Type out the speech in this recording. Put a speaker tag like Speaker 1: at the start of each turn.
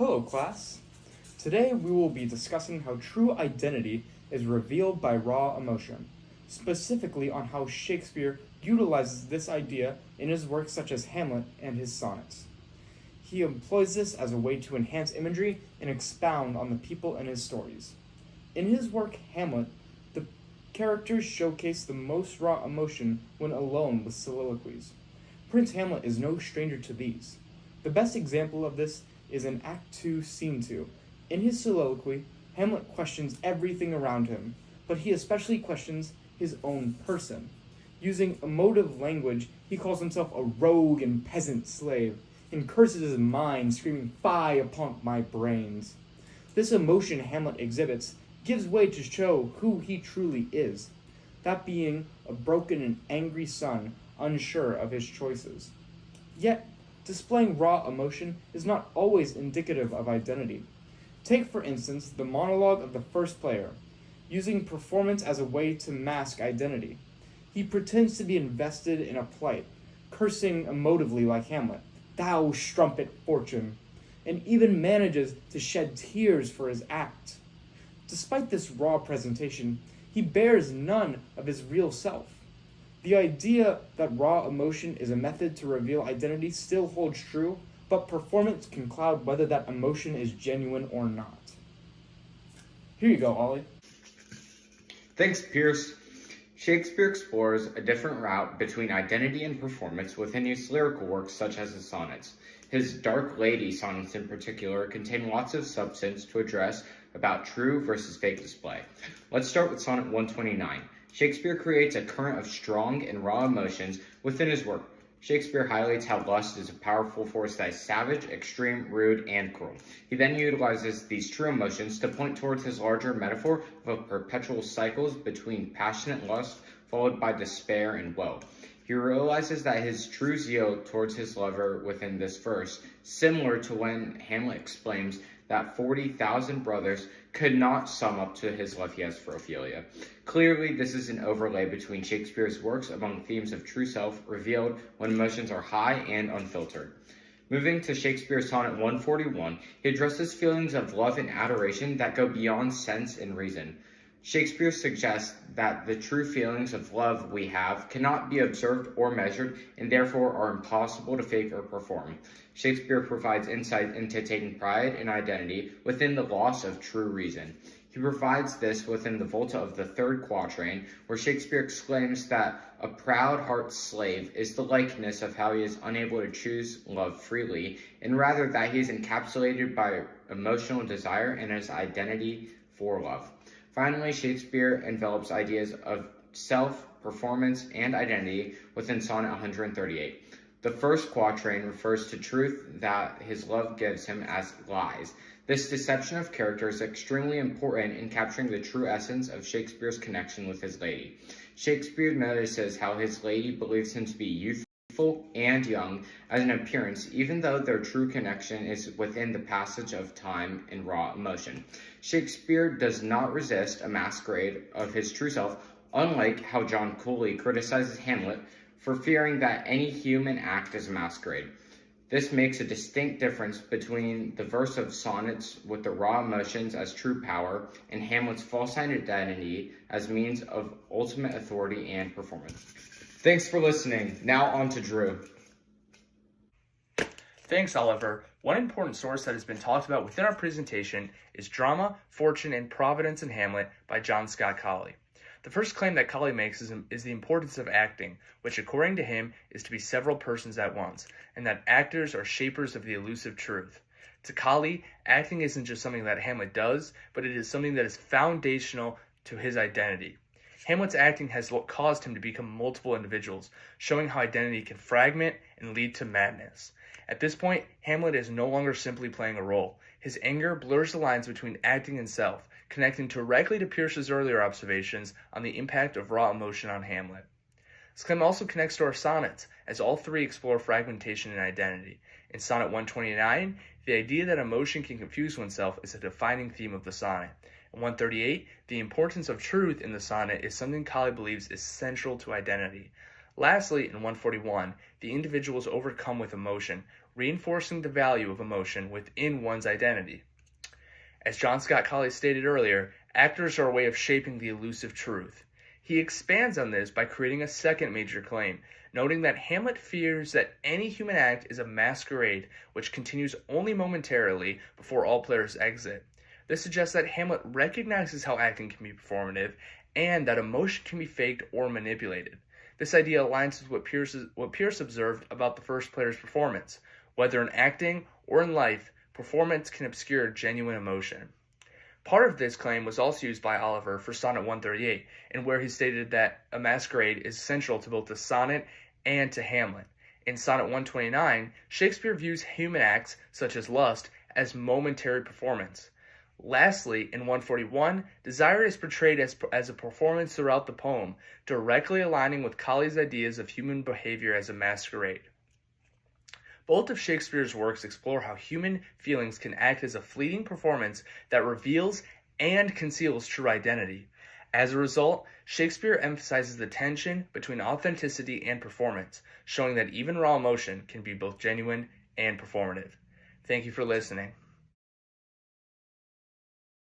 Speaker 1: Hello class! Today we will be discussing how true identity is revealed by raw emotion, specifically on how Shakespeare utilizes this idea in his works such as Hamlet and his sonnets. He employs this as a way to enhance imagery and expound on the people in his stories. In his work Hamlet, the characters showcase the most raw emotion when alone with soliloquies. Prince Hamlet is no stranger to these. The best example of this is in Act 2, Scene 2. In his soliloquy, Hamlet questions everything around him, but he especially questions his own person. Using emotive language, he calls himself a rogue and peasant slave, and curses his mind, screaming, "Fie upon my brains." This emotion Hamlet exhibits gives way to show who he truly is, that being a broken and angry son, unsure of his choices. Yet, displaying raw emotion is not always indicative of identity. Take, for instance, the monologue of the first player, using performance as a way to mask identity. He pretends to be invested in a plight, cursing emotively like Hamlet, "Thou strumpet fortune," and even manages to shed tears for his act. Despite this raw presentation, he bears none of his real self. The idea that raw emotion is a method to reveal identity still holds true, but performance can cloud whether that emotion is genuine or not. Here you go, Ollie.
Speaker 2: Thanks, Pierce. Shakespeare explores a different route between identity and performance within his lyrical works such as his sonnets. His Dark Lady sonnets in particular contain lots of substance to address about true versus fake display. Let's start with Sonnet 129. Shakespeare creates a current of strong and raw emotions within his work. Shakespeare highlights how lust is a powerful force that is savage, extreme, rude, and cruel. He then utilizes these true emotions to point towards his larger metaphor of perpetual cycles between passionate lust followed by despair and woe. He realizes that his true zeal towards his lover within this verse, similar to when Hamlet exclaims that 40,000 brothers could not sum up to his love he has for Ophelia. Clearly, this is an overlay between Shakespeare's works among themes of true self revealed when emotions are high and unfiltered. Moving to Shakespeare's Sonnet 141, he addresses feelings of love and adoration that go beyond sense and reason. Shakespeare suggests that the true feelings of love we have cannot be observed or measured and therefore are impossible to fake or perform. Shakespeare provides insight into taking pride and identity within the loss of true reason. He provides this within the volta of the third quatrain, where Shakespeare exclaims that a proud heart's slave is the likeness of how he is unable to choose love freely, and rather that he is encapsulated by emotional desire and his identity for love. Finally, Shakespeare envelops ideas of self, performance, and identity within Sonnet 138. The first quatrain refers to truth that his love gives him as lies. This deception of character is extremely important in capturing the true essence of Shakespeare's connection with his lady. Shakespeare notices how his lady believes him to be youthful and young as an appearance, even though their true connection is within the passage of time and raw emotion. Shakespeare does not resist a masquerade of his true self, unlike how John Cooley criticizes Hamlet for fearing that any human act is a masquerade. This makes a distinct difference between the verse of sonnets with the raw emotions as true power and Hamlet's false identity as means of ultimate authority and performance. Thanks for listening. Now on to Drew.
Speaker 3: Thanks, Oliver. One important source that has been talked about within our presentation is Drama, Fortune, and Providence in Hamlet by John Scott Colley. The first claim that Colley makes is the importance of acting, which according to him is to be several persons at once, and that actors are shapers of the elusive truth. To Colley, acting isn't just something that Hamlet does, but it is something that is foundational to his identity. Hamlet's acting has caused him to become multiple individuals, showing how identity can fragment and lead to madness. At this point, Hamlet is no longer simply playing a role. His anger blurs the lines between acting and self, connecting directly to Pierce's earlier observations on the impact of raw emotion on Hamlet. This claim also connects to our sonnets, as all three explore fragmentation and identity. In Sonnet 129, the idea that emotion can confuse oneself is a defining theme of the sonnet. In 138, the importance of truth in the sonnet is something Colley believes is central to identity. Lastly, in 141, the individual is overcome with emotion, reinforcing the value of emotion within one's identity. As John Scott Colley stated earlier, actors are a way of shaping the elusive truth. He expands on this by creating a second major claim, noting that Hamlet fears that any human act is a masquerade which continues only momentarily before all players exit. This suggests that Hamlet recognizes how acting can be performative and that emotion can be faked or manipulated. This idea aligns with what Pierce observed about the first player's performance. Whether in acting or in life, performance can obscure genuine emotion. Part of this claim was also used by Oliver for Sonnet 138, in where he stated that a masquerade is central to both the sonnet and to Hamlet. In Sonnet 129, Shakespeare views human acts, such as lust, as momentary performance. Lastly, in 141, desire is portrayed as a performance throughout the poem, directly aligning with Colley's ideas of human behavior as a masquerade. Both of Shakespeare's works explore how human feelings can act as a fleeting performance that reveals and conceals true identity. As a result, Shakespeare emphasizes the tension between authenticity and performance, showing that even raw emotion can be both genuine and performative. Thank you for listening.